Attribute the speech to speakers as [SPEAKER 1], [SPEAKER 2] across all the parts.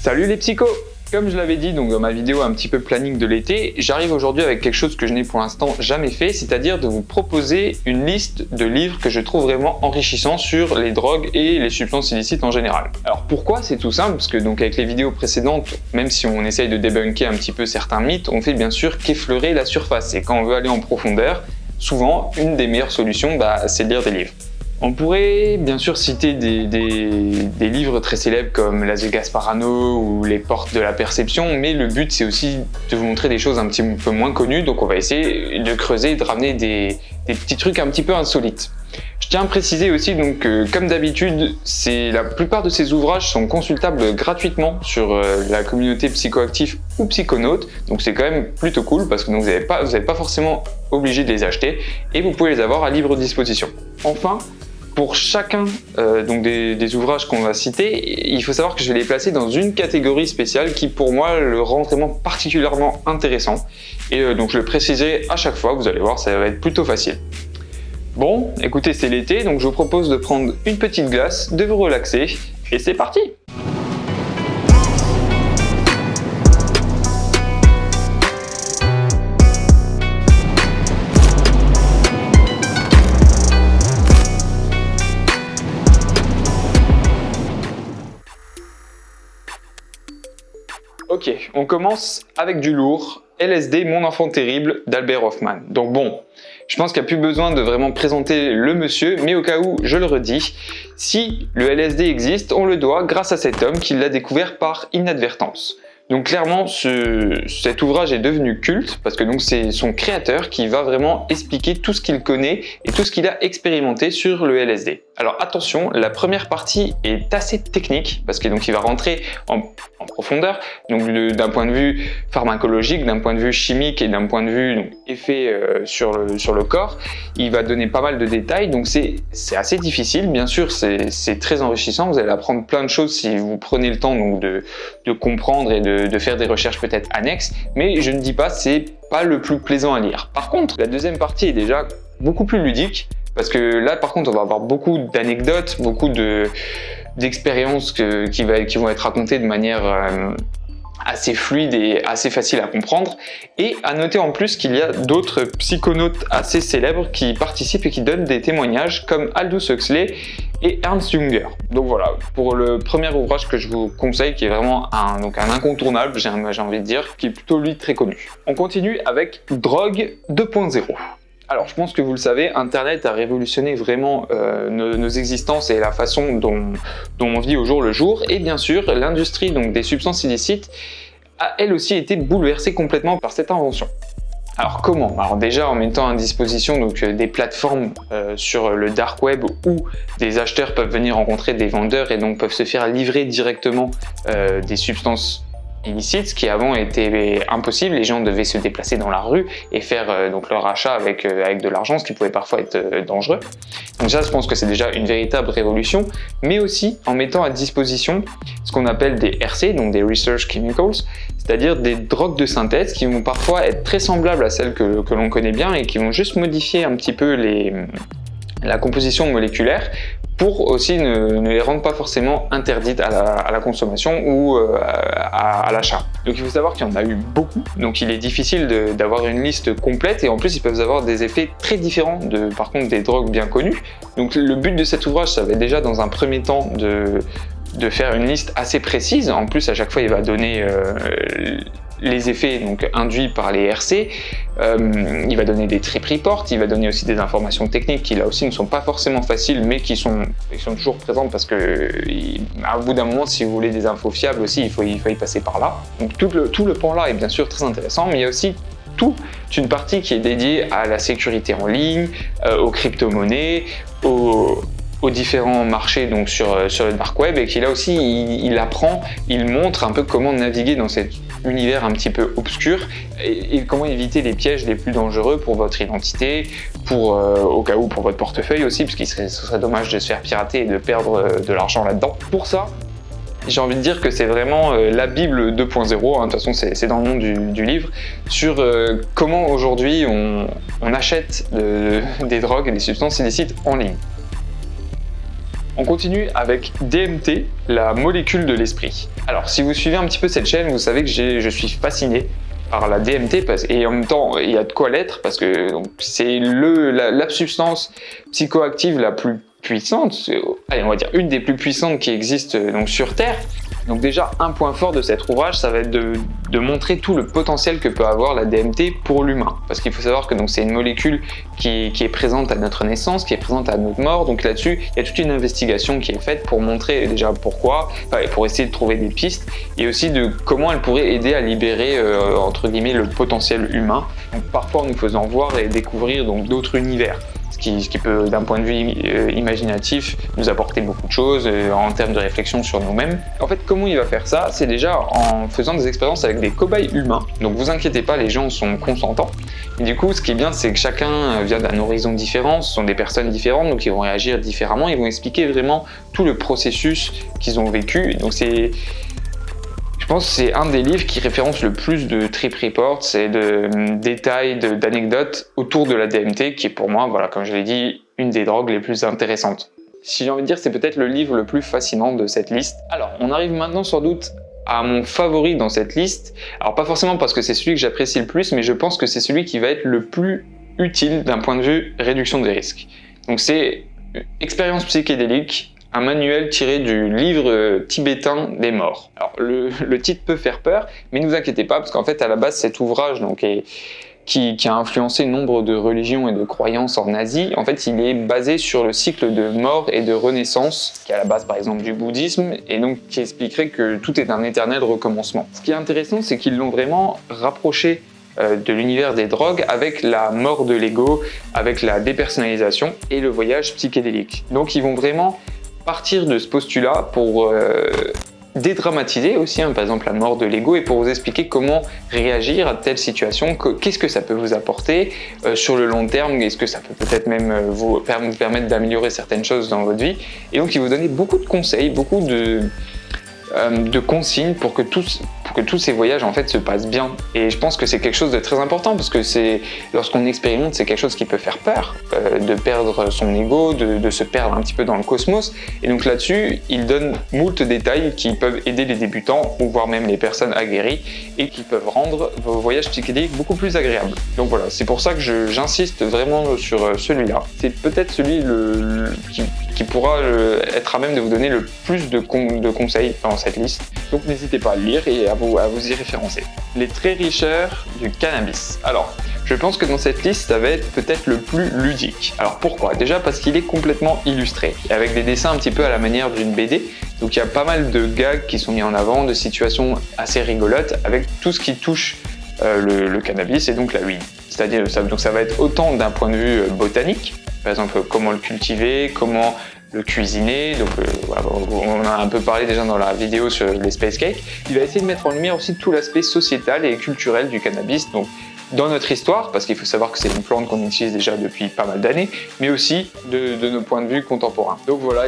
[SPEAKER 1] Salut les psychos! Comme je l'avais dit donc dans ma vidéo un petit peu planning de l'été, j'arrive aujourd'hui avec quelque chose que je n'ai pour l'instant jamais fait, c'est-à-dire de vous proposer une liste de livres que je trouve vraiment enrichissants sur les drogues et les substances illicites en général. Alors pourquoi? C'est tout simple, parce que donc avec les vidéos précédentes, même si on essaye de débunker un petit peu certains mythes, on fait bien sûr qu'effleurer la surface, et quand on veut aller en profondeur, souvent une des meilleures solutions, c'est de lire des livres. On pourrait bien sûr citer des livres très célèbres comme Las Vegas Parano ou Les Portes de la Perception, mais le but c'est aussi de vous montrer des choses un petit peu moins connues, donc on va essayer de creuser et de ramener des petits trucs un petit peu insolites. Je tiens à préciser aussi donc que, comme d'habitude, la plupart de ces ouvrages sont consultables gratuitement sur la communauté Psychoactif ou Psychonautes, donc c'est quand même plutôt cool parce que donc, vous n'êtes pas forcément obligé de les acheter et vous pouvez les avoir à libre disposition. Enfin, pour chacun des ouvrages qu'on va citer, il faut savoir que je vais les placer dans une catégorie spéciale qui pour moi le rend vraiment particulièrement intéressant. Et donc je le préciserai à chaque fois, vous allez voir, ça va être plutôt facile. Bon, écoutez, c'est l'été, donc je vous propose de prendre une petite glace, de vous relaxer, et c'est parti! Ok, on commence avec du lourd, LSD, Mon enfant terrible d'Albert Hoffman. Donc bon, je pense qu'il n'y a plus besoin de vraiment présenter le monsieur, mais au cas où, je le redis, si le LSD existe, on le doit grâce à cet homme qui l'a découvert par inadvertance. Donc clairement, cet ouvrage est devenu culte parce que donc c'est son créateur qui va vraiment expliquer tout ce qu'il connaît et tout ce qu'il a expérimenté sur le LSD. Alors attention, la première partie est assez technique parce que donc il va rentrer en profondeur, donc d'un point de vue pharmacologique, d'un point de vue chimique et d'un point de vue effet sur le corps. Il va donner pas mal de détails, donc c'est assez difficile. Bien sûr, c'est très enrichissant. Vous allez apprendre plein de choses si vous prenez le temps donc de comprendre et de faire des recherches peut-être annexes. Mais je ne dis pas c'est pas le plus plaisant à lire. Par contre, la deuxième partie est déjà beaucoup plus ludique. Parce que là, par contre, on va avoir beaucoup d'anecdotes, beaucoup d'expériences qui vont être racontées de manière assez fluide et assez facile à comprendre. Et à noter en plus qu'il y a d'autres psychonautes assez célèbres qui participent et qui donnent des témoignages, comme Aldous Huxley et Ernst Jünger. Donc voilà, pour le premier ouvrage que je vous conseille, qui est vraiment un incontournable, j'ai envie de dire, qui est plutôt lui très connu. On continue avec Drogue 2.0. Alors je pense que vous le savez, Internet a révolutionné vraiment nos existences et la façon dont on vit au jour le jour. Et bien sûr, l'industrie des substances illicites a elle aussi été bouleversée complètement par cette invention. Alors comment? Alors déjà en mettant à disposition des plateformes sur le dark web où des acheteurs peuvent venir rencontrer des vendeurs et donc peuvent se faire livrer directement des substances illicites, ce qui avant était impossible. Les gens devaient se déplacer dans la rue et faire leur achat avec de l'argent, ce qui pouvait parfois être dangereux. Donc ça, je pense que c'est déjà une véritable révolution, mais aussi en mettant à disposition ce qu'on appelle des RC, donc des Research Chemicals, c'est-à-dire des drogues de synthèse qui vont parfois être très semblables à celles que l'on connaît bien et qui vont juste modifier un petit peu la composition moléculaire pour aussi ne les rendre pas forcément interdites à la consommation ou à l'achat. Donc il faut savoir qu'il y en a eu beaucoup, donc il est difficile d'avoir une liste complète et en plus ils peuvent avoir des effets très différents par contre des drogues bien connues. Donc le but de cet ouvrage, ça va être déjà dans un premier temps de faire une liste assez précise. En plus à chaque fois il va donner les effets induits par les RC, il va donner des trip reports, il va donner aussi des informations techniques qui là aussi ne sont pas forcément faciles mais qui sont toujours présentes parce que au bout d'un moment si vous voulez des infos fiables aussi il faut y passer par là. Donc tout le pan là est bien sûr très intéressant, mais il y a aussi toute une partie qui est dédiée à la sécurité en ligne, aux crypto-monnaies, aux différents marchés sur le dark web, et qui là aussi il montre un peu comment naviguer dans cet univers un petit peu obscur et comment éviter les pièges les plus dangereux pour votre identité, au cas où pour votre portefeuille aussi, parce ce serait dommage de se faire pirater et de perdre de l'argent là-dedans. Pour ça, j'ai envie de dire que c'est vraiment la Bible 2.0, de toute façon c'est dans le nom du livre, sur comment aujourd'hui on achète des drogues et des substances illicites en ligne. On continue avec DMT, la molécule de l'esprit. Alors, si vous suivez un petit peu cette chaîne, vous savez que je suis fasciné par la DMT et en même temps, il y a de quoi l'être parce que c'est la substance psychoactive la plus puissante, allez, on va dire une des plus puissantes qui existent donc sur Terre. Donc déjà, un point fort de cet ouvrage, ça va être de montrer tout le potentiel que peut avoir la DMT pour l'humain. Parce qu'il faut savoir que c'est une molécule qui est présente à notre naissance, qui est présente à notre mort. Donc là-dessus, il y a toute une investigation qui est faite pour montrer déjà pourquoi, pour essayer de trouver des pistes, et aussi de comment elle pourrait aider à libérer, entre guillemets, le potentiel humain. Donc parfois en nous faisant voir et découvrir d'autres univers. Ce qui peut, d'un point de vue imaginatif, nous apporter beaucoup de choses en termes de réflexion sur nous-mêmes. En fait, comment il va faire ça? C'est déjà en faisant des expériences avec des cobayes humains. Donc vous inquiétez pas, les gens sont consentants. Et du coup, ce qui est bien, c'est que chacun vient d'un horizon différent, ce sont des personnes différentes, donc ils vont réagir différemment, ils vont expliquer vraiment tout le processus qu'ils ont vécu. Donc je pense que c'est un des livres qui référence le plus de trip reports et de détails, d'anecdotes autour de la DMT, qui est pour moi, voilà, comme je l'ai dit, une des drogues les plus intéressantes. Si j'ai envie de dire, c'est peut-être le livre le plus fascinant de cette liste. Alors, on arrive maintenant sans doute à mon favori dans cette liste. Alors, pas forcément parce que c'est celui que j'apprécie le plus, mais je pense que c'est celui qui va être le plus utile d'un point de vue réduction des risques. Donc, c'est Expérience psychédélique, un manuel tiré du livre tibétain des morts. Alors le titre peut faire peur, mais ne vous inquiétez pas, parce qu'en fait à la base cet ouvrage qui a influencé nombre de religions et de croyances en Asie, en fait il est basé sur le cycle de mort et de renaissance, qui est à la base par exemple du bouddhisme, et donc qui expliquerait que tout est un éternel recommencement. Ce qui est intéressant, c'est qu'ils l'ont vraiment rapproché de l'univers des drogues avec la mort de l'ego, avec la dépersonnalisation et le voyage psychédélique. Donc ils vont vraiment partir de ce postulat pour dédramatiser aussi, par exemple, la mort de l'ego et pour vous expliquer comment réagir à telle situation, qu'est-ce que ça peut vous apporter sur le long terme, est-ce que ça peut peut-être même vous permettre d'améliorer certaines choses dans votre vie. Et donc, il vous donne beaucoup de conseils, beaucoup de consignes pour que tous ces voyages en fait se passent bien. Et je pense que c'est quelque chose de très important parce que lorsqu'on expérimente, c'est quelque chose qui peut faire peur, de perdre son ego, de se perdre un petit peu dans le cosmos. Et donc là-dessus, il donne moult détails qui peuvent aider les débutants ou voire même les personnes aguerries et qui peuvent rendre vos voyages psychédéliques beaucoup plus agréables. Donc voilà, c'est pour ça que j'insiste vraiment sur celui-là. C'est peut-être celui qui pourra être à même de vous donner le plus de conseils dans cette liste. Donc n'hésitez pas à le lire et à vous y référencer. Les traits richeurs du cannabis. Alors, je pense que dans cette liste, ça va être peut-être le plus ludique. Alors pourquoi? Déjà parce qu'il est complètement illustré, avec des dessins un petit peu à la manière d'une BD. Donc il y a pas mal de gags qui sont mis en avant, de situations assez rigolotes, avec tout ce qui touche le cannabis et donc la weed. C'est-à-dire, donc ça va être autant d'un point de vue botanique, par exemple comment le cultiver, comment le cuisiner, donc voilà, on a un peu parlé déjà dans la vidéo sur les Space Cakes. Il va essayer de mettre en lumière aussi tout l'aspect sociétal et culturel du cannabis, donc dans notre histoire, parce qu'il faut savoir que c'est une plante qu'on utilise déjà depuis pas mal d'années, mais aussi de nos points de vue contemporains. Donc voilà,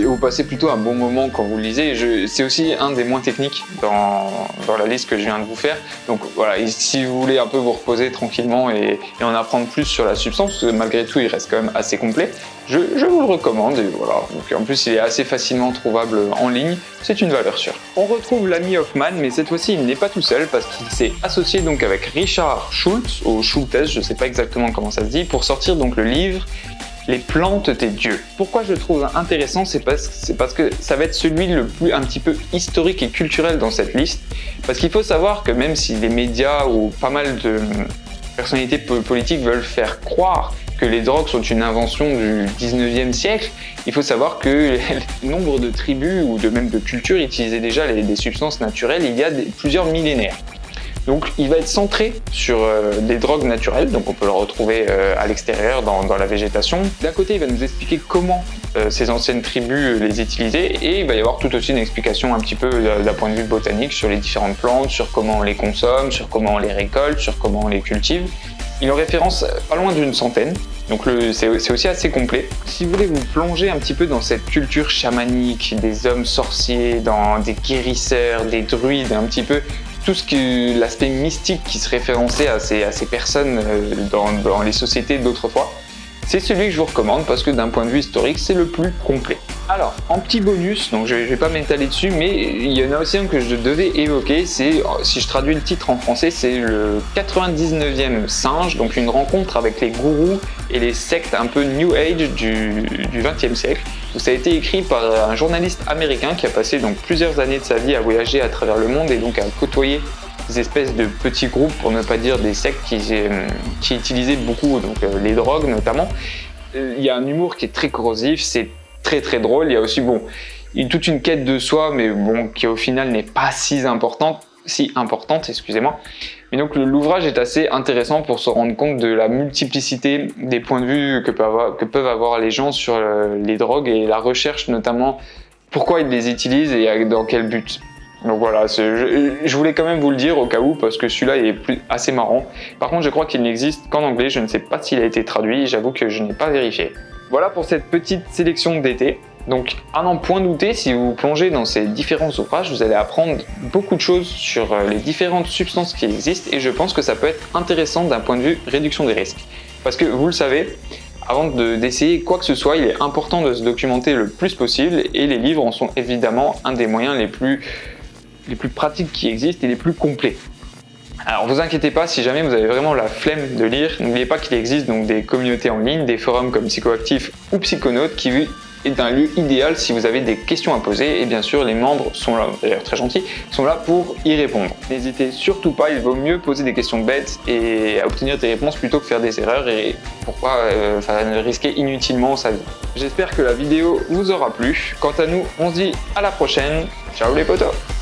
[SPEAKER 1] vous passez plutôt un bon moment quand vous le lisez. C'est aussi un des moins techniques dans la liste que je viens de vous faire. Donc voilà, et si vous voulez un peu vous reposer tranquillement et en apprendre plus sur la substance, parce que malgré tout il reste quand même assez complet, je vous le recommande. Et voilà. Donc en plus il est assez facilement trouvable en ligne, c'est une valeur sûre. On retrouve l'ami Hoffman, mais cette fois-ci il n'est pas tout seul parce qu'il s'est associé donc avec Richard Schultz, ou Schultes, je ne sais pas exactement comment ça se dit, pour sortir donc le livre Les plantes des dieux. Pourquoi je le trouve intéressant, c'est parce que ça va être celui le plus un petit peu historique et culturel dans cette liste, parce qu'il faut savoir que même si les médias ou pas mal de personnalités politiques veulent faire croire que les drogues sont une invention du 19e siècle, il faut savoir que nombre de tribus ou même de cultures utilisaient déjà des substances naturelles il y a plusieurs millénaires. Donc il va être centré sur des drogues naturelles, donc on peut le retrouver à l'extérieur dans la végétation. D'un côté, il va nous expliquer comment ces anciennes tribus les utilisaient, et il va y avoir tout aussi une explication un petit peu d'un point de vue botanique sur les différentes plantes, sur comment on les consomme, sur comment on les récolte, sur comment on les cultive. Il en référence pas loin d'une centaine, donc c'est aussi assez complet. Si vous voulez vous plonger un petit peu dans cette culture chamanique, des hommes sorciers, dans des guérisseurs, des druides, un petit peu tout l'aspect mystique qui se référençait à ces personnes dans les sociétés d'autrefois, c'est celui que je vous recommande parce que d'un point de vue historique, c'est le plus complet. Alors, en petit bonus, donc je vais pas m'étaler dessus, mais il y en a aussi un que je devais évoquer, c'est, si je traduis le titre en français, c'est le 99e singe, donc une rencontre avec les gourous et les sectes un peu New Age du XXe siècle. Donc, ça a été écrit par un journaliste américain qui a passé donc plusieurs années de sa vie à voyager à travers le monde et donc à côtoyer des espèces de petits groupes, pour ne pas dire des sectes qui utilisaient beaucoup donc, les drogues notamment. Il y a un humour qui est très corrosif, c'est très drôle. Il y a aussi toute une quête de soi, mais bon, qui au final n'est pas si importante, excusez-moi. Mais donc l'ouvrage est assez intéressant pour se rendre compte de la multiplicité des points de vue que peuvent avoir les gens sur les drogues et la recherche notamment, pourquoi ils les utilisent et dans quel but. Donc voilà, je voulais quand même vous le dire au cas où, parce que celui-là est assez marrant. Par contre, je crois qu'il n'existe qu'en anglais, je ne sais pas s'il a été traduit, j'avoue que je n'ai pas vérifié. Voilà pour cette petite sélection d'été. Donc à n'en point douter, si vous plongez dans ces différents ouvrages, vous allez apprendre beaucoup de choses sur les différentes substances qui existent et je pense que ça peut être intéressant d'un point de vue réduction des risques. Parce que vous le savez, avant d'essayer quoi que ce soit, il est important de se documenter le plus possible et les livres en sont évidemment un des moyens les plus pratiques qui existent et les plus complets. Alors vous inquiétez pas, si jamais vous avez vraiment la flemme de lire, n'oubliez pas qu'il existe donc des communautés en ligne, des forums comme Psychoactif ou Psychonautes qui est un lieu idéal si vous avez des questions à poser et bien sûr les membres sont là, d'ailleurs très gentils, sont là pour y répondre. N'hésitez surtout pas, il vaut mieux poser des questions bêtes et obtenir des réponses plutôt que faire des erreurs et pourquoi risquer inutilement sa vie. J'espère que la vidéo vous aura plu. Quant à nous, on se dit à la prochaine. Ciao les potos!